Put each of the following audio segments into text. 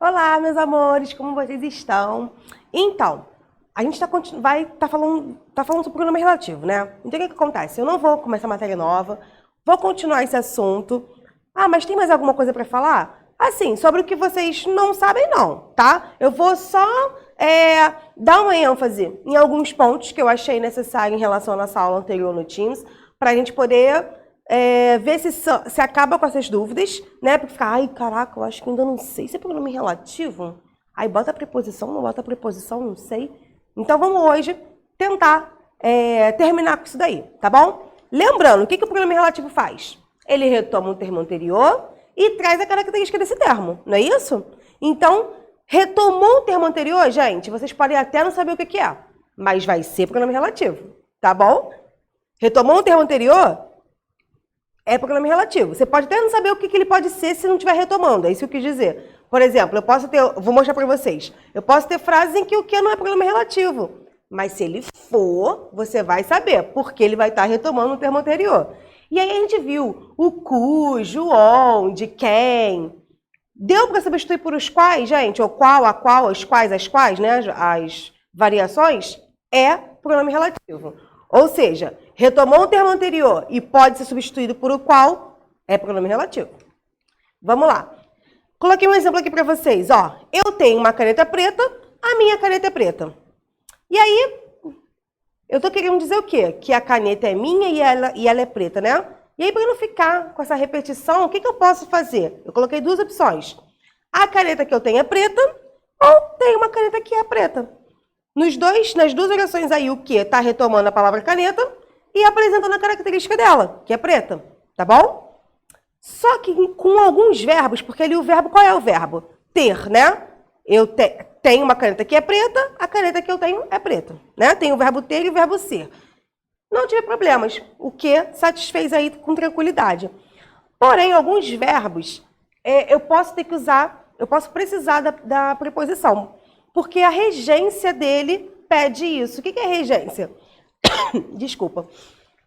Olá, meus amores, como vocês estão? Então, a gente tá falando sobre o pronome relativo, né? Então, o que acontece? Eu não vou começar matéria nova, vou continuar esse assunto. Ah, mas tem mais alguma coisa para falar? Assim, sobre o que vocês não sabem, não, tá? Eu vou só dar uma ênfase em alguns pontos que eu achei necessário em relação à nossa aula anterior no Teams, para a gente poder ver se acaba com essas dúvidas, né? Porque fica, ai, caraca, eu acho que ainda não sei se é pronome relativo. Aí bota a preposição, não bota a preposição, não sei. Então vamos hoje tentar terminar com isso daí, tá bom? Lembrando, o que o pronome relativo faz? Ele retoma um termo anterior e traz a característica desse termo, não é isso? Então, retomou o termo anterior, gente, vocês podem até não saber o que é, mas vai ser pronome relativo, tá bom? Retomou o termo anterior, é pronome relativo. Você pode até não saber o que ele pode ser se não estiver retomando, é isso que eu quis dizer. Por exemplo, vou mostrar para vocês, eu posso ter frases em que o que não é pronome relativo, mas se ele for, você vai saber, porque ele vai estar retomando o termo anterior. E aí a gente viu o cujo, onde, quem. Deu para substituir por os quais, gente? Ou qual, a qual, as quais, né? As variações, é pronome relativo. Ou seja, retomou o termo anterior e pode ser substituído por o qual, é pronome relativo. Vamos lá. Coloquei um exemplo aqui para vocês. Ó, eu tenho uma caneta preta, a minha caneta é preta. E aí, eu tô querendo dizer o quê? Que a caneta é minha e ela é preta, né? E aí, para não ficar com essa repetição, o que eu posso fazer? Eu coloquei duas opções. A caneta que eu tenho é preta ou tem uma caneta que é preta. Nas duas orações aí, o que está retomando a palavra caneta e apresentando a característica dela, que é preta, tá bom? Só que com alguns verbos, porque ali o verbo, qual é o verbo? Ter, né? Eu tenho uma caneta que é preta, a caneta que eu tenho é preta, né? Tem o verbo ter e o verbo ser. Não tive problemas, o que satisfez aí com tranquilidade. Porém, alguns verbos, eu posso precisar da preposição, porque a regência dele pede isso. O que é regência? Desculpa.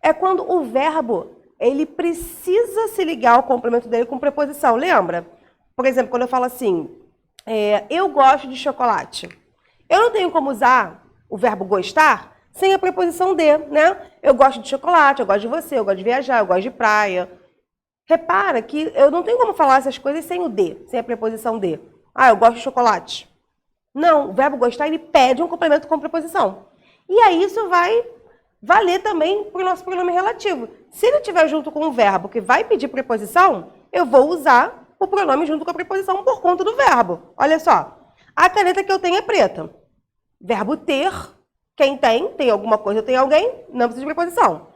É quando o verbo, ele precisa se ligar ao complemento dele com preposição, lembra? Por exemplo, quando eu falo assim, eu gosto de chocolate. Eu não tenho como usar o verbo gostar sem a preposição de, né? Eu gosto de chocolate, eu gosto de você, eu gosto de viajar, eu gosto de praia. Repara que eu não tenho como falar essas coisas sem o de, sem a preposição de. Ah, eu gosto de chocolate. Não, o verbo gostar, ele pede um complemento com preposição. E aí isso vai valer também para o nosso pronome relativo. Se ele estiver junto com um verbo que vai pedir preposição, eu vou usar o pronome junto com a preposição por conta do verbo. Olha só, a caneta que eu tenho é preta. Verbo ter, quem tem alguma coisa, tem alguém, não precisa de preposição.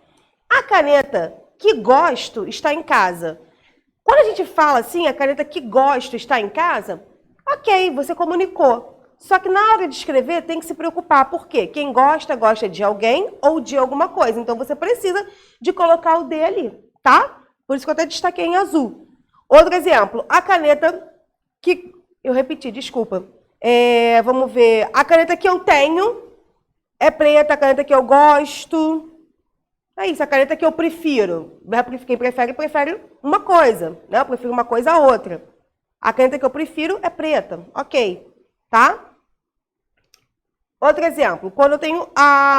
A caneta que gosto está em casa. Quando a gente fala assim, a caneta que gosto está em casa, ok, você comunicou. Só que na hora de escrever tem que se preocupar. Por quê? Quem gosta, gosta de alguém ou de alguma coisa. Então você precisa de colocar o de ali, tá? Por isso que eu até destaquei em azul. Outro exemplo, a caneta que... Eu repeti, desculpa. Vamos ver. A caneta que eu tenho é preta, a caneta que eu gosto... É isso, a caneta que eu prefiro. Quem prefere uma coisa, né? Eu prefiro uma coisa a outra. A caneta que eu prefiro é preta, ok, tá? Outro exemplo, quando eu tenho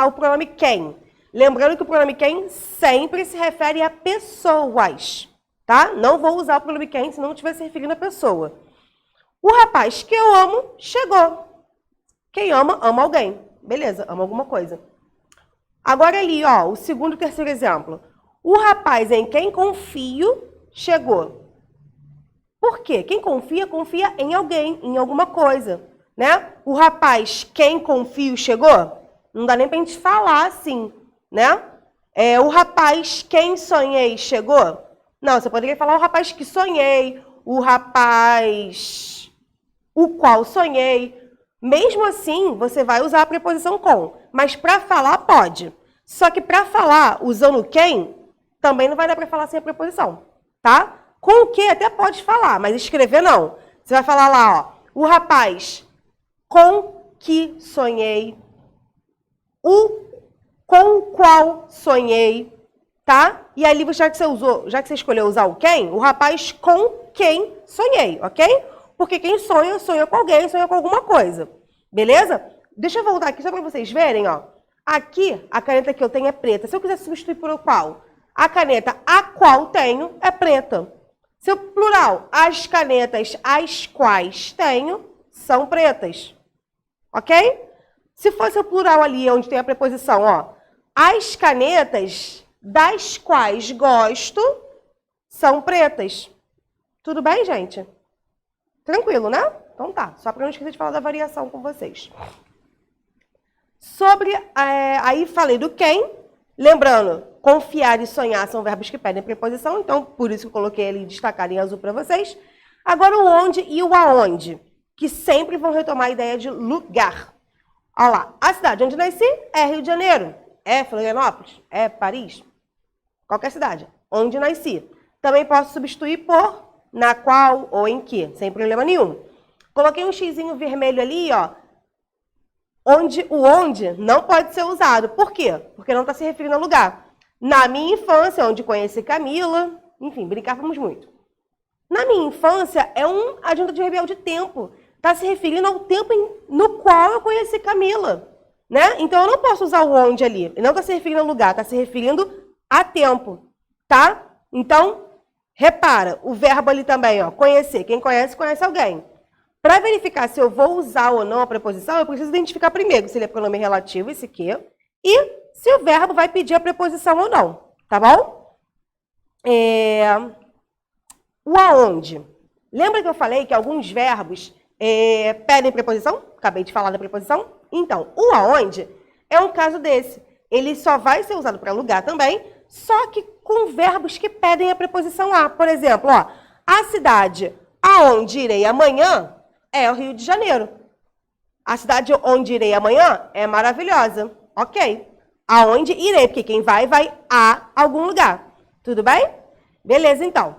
o pronome quem. Lembrando que o pronome quem sempre se refere a pessoas, tá? Não vou usar o pronome quem se não estiver se referindo a pessoa. O rapaz que eu amo chegou. Quem ama, ama alguém. Beleza, ama alguma coisa. Agora ali, ó, o segundo e terceiro exemplo. O rapaz em quem confio chegou. Por quê? Quem confia, confia em alguém, em alguma coisa, né? O rapaz quem confio chegou? Não dá nem pra gente falar assim, né? O rapaz quem sonhei chegou? Não, você poderia falar o rapaz que sonhei, o rapaz o qual sonhei. Mesmo assim, você vai usar a preposição com, mas para falar pode. Só que para falar usando quem, também não vai dar para falar sem a preposição, tá? Com o que até pode falar, mas escrever não. Você vai falar lá, ó, o rapaz com que sonhei, o com o qual sonhei, tá? E ali, já que você escolheu usar o quem, o rapaz com quem sonhei, ok? Porque quem sonha, sonha com alguém, sonha com alguma coisa. Beleza? Deixa eu voltar aqui só para vocês verem, ó. Aqui, a caneta que eu tenho é preta. Se eu quiser substituir por qual? A caneta a qual tenho é preta. Se o plural, as canetas as quais tenho, são pretas. Ok? Se fosse o plural ali, onde tem a preposição, ó. As canetas das quais gosto são pretas. Tudo bem, gente? Tranquilo, né? Então tá. Só para não esquecer de falar da variação com vocês. Sobre, aí falei do quem. Lembrando, confiar e sonhar são verbos que pedem preposição. Então, por isso que eu coloquei ele destacado em azul para vocês. Agora o onde e o aonde, que sempre vão retomar a ideia de lugar. Olha lá. A cidade onde nasci é Rio de Janeiro. É Florianópolis? É Paris? Qualquer cidade. Onde nasci. Também posso substituir por na qual ou em que, sem problema nenhum. Coloquei um xizinho vermelho ali, ó. O onde não pode ser usado. Por quê? Porque não está se referindo ao lugar. Na minha infância, onde conheci Camila, enfim, brincávamos muito. Na minha infância é um adjunto adverbial de tempo. Está se referindo ao tempo no qual eu conheci Camila. Né? Então, eu não posso usar o onde ali. Ele não está se referindo ao lugar, está se referindo a tempo. Tá? Então, repara, o verbo ali também, ó, conhecer. Quem conhece, conhece alguém. Para verificar se eu vou usar ou não a preposição, eu preciso identificar primeiro se ele é pronome relativo, esse que, e se o verbo vai pedir a preposição ou não. Tá bom? O aonde. Lembra que eu falei que alguns verbos pedem preposição? Acabei de falar da preposição. Então, o aonde é um caso desse. Ele só vai ser usado para lugar também, só que com verbos que pedem a preposição a. Por exemplo, ó, a cidade aonde irei amanhã é o Rio de Janeiro. A cidade onde irei amanhã é maravilhosa. Ok. Aonde irei, porque quem vai a algum lugar. Tudo bem? Beleza, então.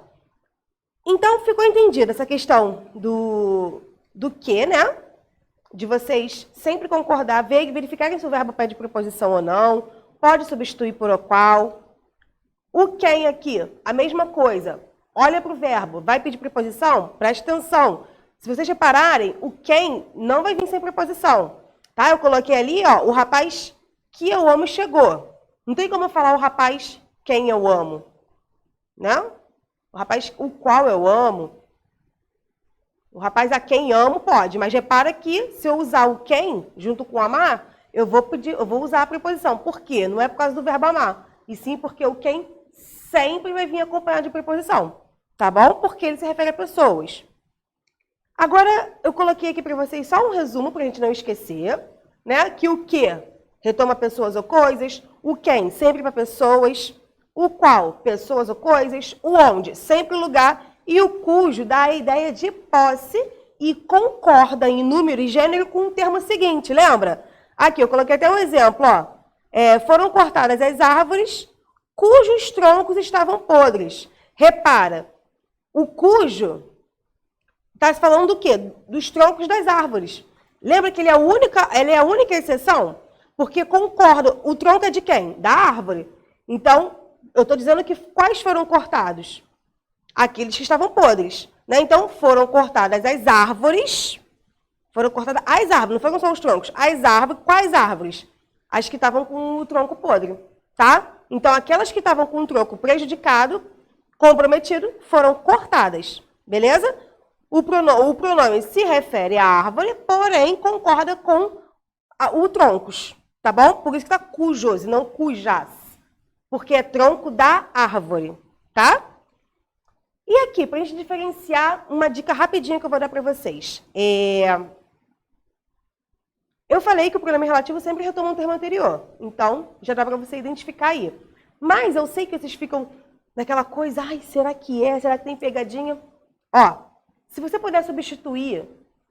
Então, ficou entendida essa questão do que, né? De vocês sempre concordar, verificarem se o verbo pede preposição ou não, pode substituir por o qual. O quem aqui, a mesma coisa. Olha para o verbo, vai pedir preposição? Preste atenção. Se vocês repararem, o quem não vai vir sem preposição. Tá? Eu coloquei ali, ó, o rapaz que eu amo chegou. Não tem como eu falar o rapaz quem eu amo. Né? O rapaz o qual eu amo. O rapaz a quem amo pode, mas repara que se eu usar o quem junto com amar, eu vou usar a preposição. Por quê? Não é por causa do verbo amar, e sim porque o quem sempre vai vir acompanhado de preposição. Tá bom? Porque ele se refere a pessoas. Agora, eu coloquei aqui para vocês só um resumo para a gente não esquecer, né? Que o que retoma pessoas ou coisas, o quem sempre para pessoas, o qual pessoas ou coisas, o onde sempre lugar, e o cujo dá a ideia de posse e concorda em número e gênero com o termo seguinte, lembra? Aqui, eu coloquei até um exemplo, ó. Foram cortadas as árvores cujos troncos estavam podres. Repara, o cujo está falando do quê? Dos troncos das árvores. Lembra que ele é a única exceção? Porque concorda, o tronco é de quem? Da árvore. Então, eu estou dizendo que quais foram cortados? Aqueles que estavam podres. Né? Então, foram cortadas as árvores. Foram cortadas as árvores, não foram só os troncos. As árvores, quais árvores? As que estavam com o tronco podre. Tá? Então, aquelas que estavam com o tronco prejudicado, comprometido, foram cortadas. Beleza? O pronome se refere à árvore, porém concorda com o troncos. Tá bom? Por isso que está cujos e não cujas. Porque é tronco da árvore. Tá? E aqui, para a gente diferenciar, uma dica rapidinha que eu vou dar para vocês. Eu falei que o pronome relativo sempre retoma um termo anterior. Então, já dá para você identificar aí. Mas eu sei que vocês ficam naquela coisa, ai, será que é? Será que tem pegadinha? Ó, se você puder substituir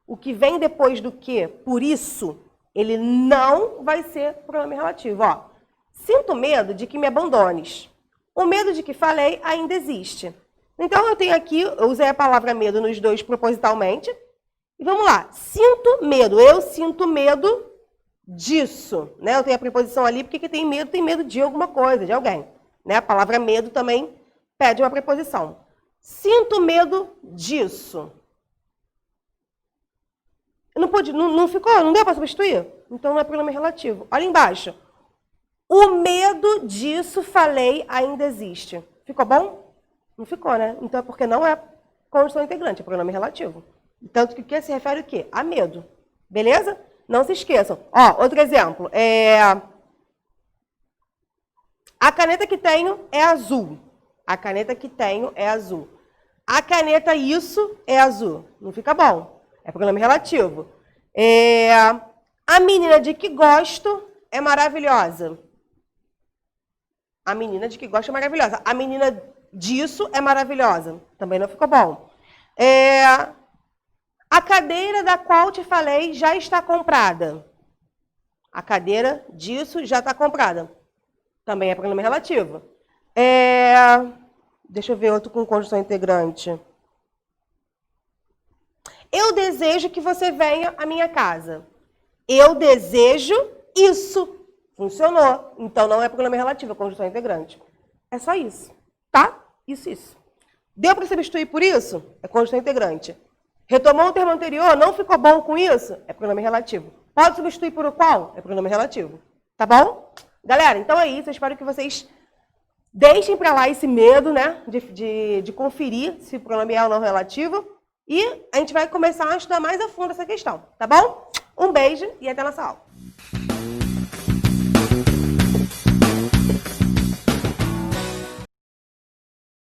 o que vem depois do que por isso, ele não vai ser pronome relativo. Ó, sinto medo de que me abandones. O medo de que falei ainda existe. Então, eu tenho aqui, eu usei a palavra medo nos dois propositalmente. E vamos lá. Sinto medo. Eu sinto medo disso. Né? Eu tenho a preposição ali porque tem medo de alguma coisa, de alguém. Né? A palavra medo também pede uma preposição. Sinto medo disso. Não ficou? Não deu para substituir? Então não é pronome relativo. Olha embaixo. O medo disso, falei, ainda existe. Ficou bom? Não ficou, né? Então é porque não é condição integrante, é pronome relativo. Tanto que o que se refere o quê? A medo. Beleza? Não se esqueçam. Ó, outro exemplo. A caneta que tenho é azul. A caneta que tenho é azul. A caneta isso é azul. Não fica bom. É pronome relativo. A menina de que gosto é maravilhosa. A menina de que gosto é maravilhosa. A menina disso é maravilhosa. Também não ficou bom. A cadeira da qual te falei já está comprada. A cadeira disso já está comprada. Também é pronome relativo. Deixa eu ver outro com conjunção integrante. Eu desejo que você venha à minha casa. Eu desejo isso. Funcionou. Então não é pronome relativo, é conjunção integrante. É só isso. Tá? Isso. Deu para substituir por isso? É conjunção integrante. Retomou o termo anterior, não ficou bom com isso? É pronome relativo. Pode substituir por o qual? É pronome relativo. Tá bom? Galera, então é isso. Eu espero que vocês deixem para lá esse medo, né? De conferir se o pronome é ou não relativo. E a gente vai começar a estudar mais a fundo essa questão. Tá bom? Um beijo e até a nossa aula.